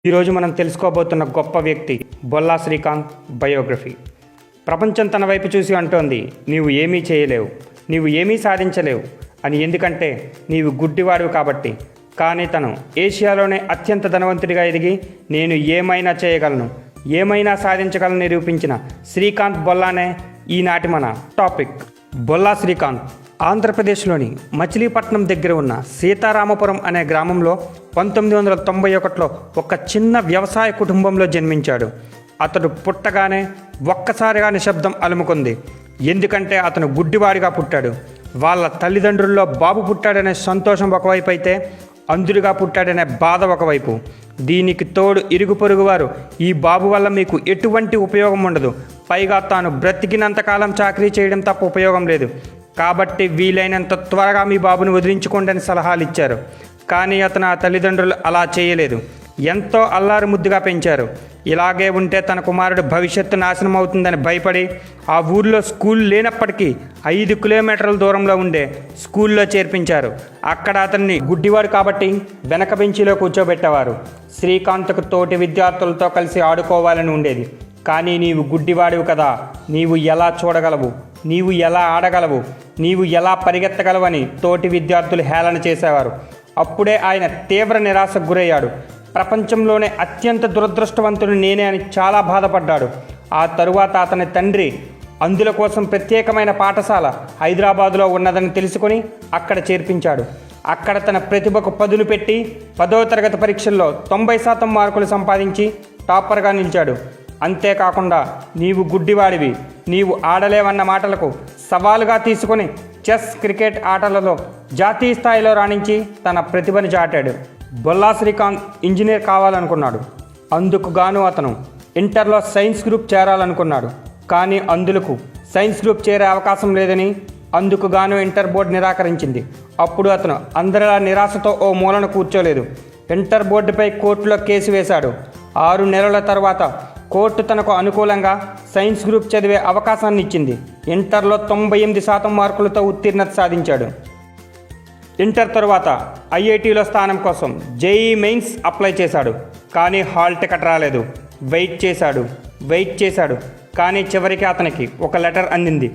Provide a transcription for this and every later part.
ఈరోజు మనం తెలుసుకోబోతున్న గొప్ప వ్యక్తి బొల్లా శ్రీకాంత్ బయోగ్రఫీ. ప్రపంచం తన వైపు చూసి అంటోంది, నీవు ఏమీ చేయలేవు, నీవు ఏమీ సాధించలేవు అని. ఎందుకంటే నీవు గుడ్డివాడు కాబట్టి. కానీ తను ఏషియాలోనే అత్యంత ధనవంతుడిగా ఎదిగి నేను ఏమైనా చేయగలను, ఏమైనా సాధించగలను నిరూపించిన శ్రీకాంత్ బొల్లానే ఈనాటి మన టాపిక్. బొల్లా శ్రీకాంత్ ఆంధ్రప్రదేశ్లోని మచిలీపట్నం దగ్గర ఉన్న సీతారామపురం అనే గ్రామంలో 1991లో ఒక చిన్న వ్యవసాయ కుటుంబంలో జన్మించాడు. అతడు పుట్టగానే ఒక్కసారిగా నిశ్శబ్దం అలుముకుంది. ఎందుకంటే అతను గుడ్డివాడిగా పుట్టాడు. వాళ్ళ తల్లిదండ్రుల్లో బాబు పుట్టాడనే సంతోషం ఒకవైపు అయితే, అంధుడిగా పుట్టాడనే బాధ ఒకవైపు. దీనికి తోడు ఇరుగు పొరుగు వారు, ఈ బాబు వల్ల మీకు ఎటువంటి ఉపయోగం ఉండదు, పైగా తాను బ్రతికినంతకాలం చాకరీ చేయడం తప్ప ఉపయోగం లేదు, కాబట్టి వీలైనంత త్వరగా మీ బాబుని వదిలించుకోండి అని సలహాలు ఇచ్చారు. కానీ అతను ఆ తల్లిదండ్రులు అలా చేయలేదు. ఎంతో అల్లారు ముద్దుగా పెంచారు. ఇలాగే ఉంటే తన కుమారుడు భవిష్యత్తు నాశనం అవుతుందని భయపడి ఆ ఊర్లో స్కూల్ లేనప్పటికీ 5 కిలోమీటర్ల దూరంలో ఉండే స్కూల్లో చేర్పించారు. అక్కడ అతన్ని గుడ్డివాడు కాబట్టి వెనక బెంచిలో కూర్చోబెట్టేవారు. శ్రీకాంత్కు తోటి విద్యార్థులతో కలిసి ఆడుకోవాలని ఉండేది. కానీ నీవు గుడ్డివాడివి కదా, నీవు ఎలా చూడగలవు, నీవు ఎలా ఆడగలవు, నీవు ఎలా పరిగెత్తగలవని తోటి విద్యార్థులు హేళన చేసేవారు. అప్పుడే ఆయన తీవ్ర నిరాశకు గురయ్యాడు. ప్రపంచంలోనే అత్యంత దురదృష్టవంతుడు నేనే అని చాలా బాధపడ్డాడు. ఆ తరువాత అతని తండ్రి అంధుల కోసం ప్రత్యేకమైన పాఠశాల హైదరాబాదులో ఉన్నదని తెలుసుకొని అక్కడ చేర్పించాడు. అక్కడ తన ప్రతిభకు పదును పెట్టి 10వ తరగతి పరీక్షల్లో 90% మార్కులు సంపాదించి టాపర్గా నిలిచాడు. అంతేకాకుండా నీవు గుడ్డివాడివి, నీవు ఆడలేవన్న మాటలకు సవాలుగా తీసుకొని చెస్, క్రికెట్ ఆటలలో జాతీయ స్థాయిలో రాణించి తన ప్రతిభను చాటాడు. బొల్లా శ్రీకాంత్ ఇంజనీర్ కావాలనుకున్నాడు. అందుకు గాను అతను ఇంటర్లో సైన్స్ గ్రూప్ చేరాలనుకున్నాడు. కానీ అందులకు సైన్స్ గ్రూప్ చేరే అవకాశం లేదని అందుకు గాను ఇంటర్ బోర్డు నిరాకరించింది. అప్పుడు అతను అందరిలా నిరాశతో ఓ మూలను కూర్చోలేదు. ఇంటర్ బోర్డుపై కోర్టులో కేసు వేశాడు. 6 నెలల తర్వాత కోర్టు తనకు అనుకూలంగా సైన్స్ గ్రూప్ చదివే అవకాశాన్ని ఇచ్చింది. ఇంటర్లో 98% మార్కులతో ఉత్తీర్ణత సాధించాడు. ఇంటర్ తరువాత ఐఐటీలో స్థానం కోసం జేఈ మెయిన్స్ అప్లై చేశాడు. కానీ హాల్ టికెట్ రాలేదు. వెయిట్ చేశాడు. కానీ చివరికి అతనికి ఒక లెటర్ అందింది.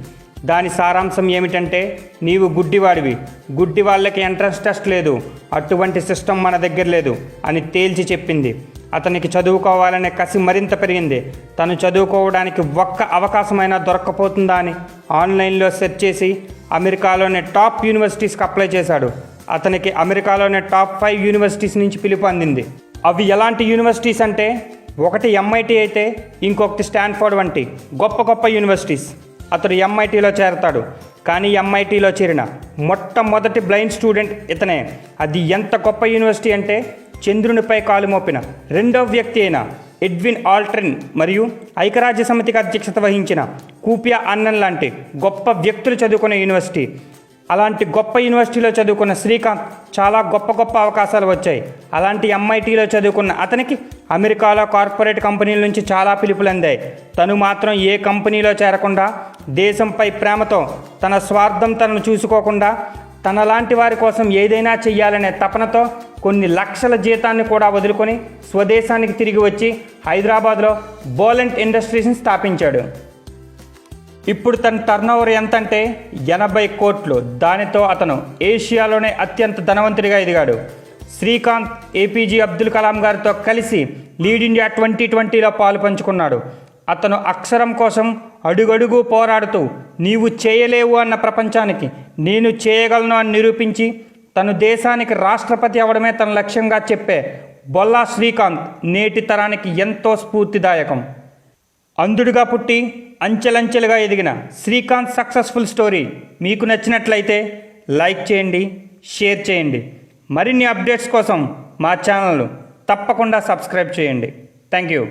దాని సారాంశం ఏమిటంటే, నీవు గుడ్డివాడివి, గుడ్డి వాళ్ళకి ఎంట్రన్స్ టెస్ట్ లేదు, అటువంటి సిస్టమ్ మన దగ్గర లేదు అని తేల్చి చెప్పింది. అతనికి చదువుకోవాలనే కసి మరింత పెరిగింది. తను చదువుకోవడానికి ఒక్క అవకాశమైనా దొరక్కపోతుందా అని ఆన్లైన్లో సెర్చ్ చేసి అమెరికాలోని టాప్ యూనివర్సిటీస్కి అప్లై చేశాడు. అతనికి అమెరికాలోని టాప్ 5 యూనివర్సిటీస్ నుంచి పిలుపు అందింది. అవి ఎలాంటి యూనివర్సిటీస్ అంటే, ఒకటి ఎంఐటి అయితే ఇంకొకటి స్టాన్ఫోర్డ్ వంటి గొప్ప యూనివర్సిటీస్. అతడు ఎంఐటీలో చేరతాడు. కానీ ఎంఐటీలో చేరిన మొట్టమొదటి బ్లైండ్ స్టూడెంట్ ఇతనే. అది ఎంత గొప్ప యూనివర్సిటీ అంటే, చంద్రునిపై కాలు మోపిన 2వ వ్యక్తి అయిన ఎడ్విన్ ఆల్డ్రిన్ మరియు ఐక్యరాజ్య సమితికి అధ్యక్షత వహించిన కూపియా అన్నన్ లాంటి గొప్ప వ్యక్తులు చదువుకునే యూనివర్సిటీ. అలాంటి గొప్ప యూనివర్సిటీలో చదువుకున్న శ్రీకాంత్ చాలా గొప్ప అవకాశాలు వచ్చాయి. అలాంటి ఎంఐటీలో చదువుకున్న అతనికి అమెరికాలో కార్పొరేట్ కంపెనీల నుంచి చాలా పిలుపులు అందాయి. తను మాత్రం ఏ కంపెనీలో చేరకుండా, దేశంపై ప్రేమతో, తన స్వార్థం తనను చూసుకోకుండా, తనలాంటి వారి కోసం ఏదైనా చెయ్యాలనే తపనతో కొన్ని లక్షల జీతాన్ని కూడా వదులుకొని స్వదేశానికి తిరిగి వచ్చి హైదరాబాద్లో బోలెంట్ ఇండస్ట్రీస్ని స్థాపించాడు. ఇప్పుడు తన టర్నోవర్ ఎంతంటే 80 కోట్లు. దానితో అతను ఏషియాలోనే అత్యంత ధనవంతుడిగా ఎదిగాడు. శ్రీకాంత్ ఏపీజే అబ్దుల్ కలాం గారితో కలిసి లీడ్ ఇండియా 2020లో పాలు పంచుకున్నాడు. అతను అక్షరం కోసం అడుగడుగు పోరాడుతూ నీవు చేయలేవు అన్న ప్రపంచానికి నేను చేయగలను అని నిరూపించి తను దేశానికి రాష్ట్రపతి అవడమే తన లక్ష్యంగా చెప్పే బొల్లా శ్రీకాంత్ నేటి తరానికి ఎంతో స్ఫూర్తిదాయకం. అంధుడిగా పుట్టి అంచెలంచెలుగా ఎదిగిన శ్రీకాంత్ సక్సెస్ఫుల్ స్టోరీ మీకు నచ్చినట్లయితే లైక్ చేయండి, షేర్ చేయండి. మరిన్ని అప్డేట్స్ కోసం మా ఛానల్ను తప్పకుండా సబ్స్క్రైబ్ చేయండి. Thank you.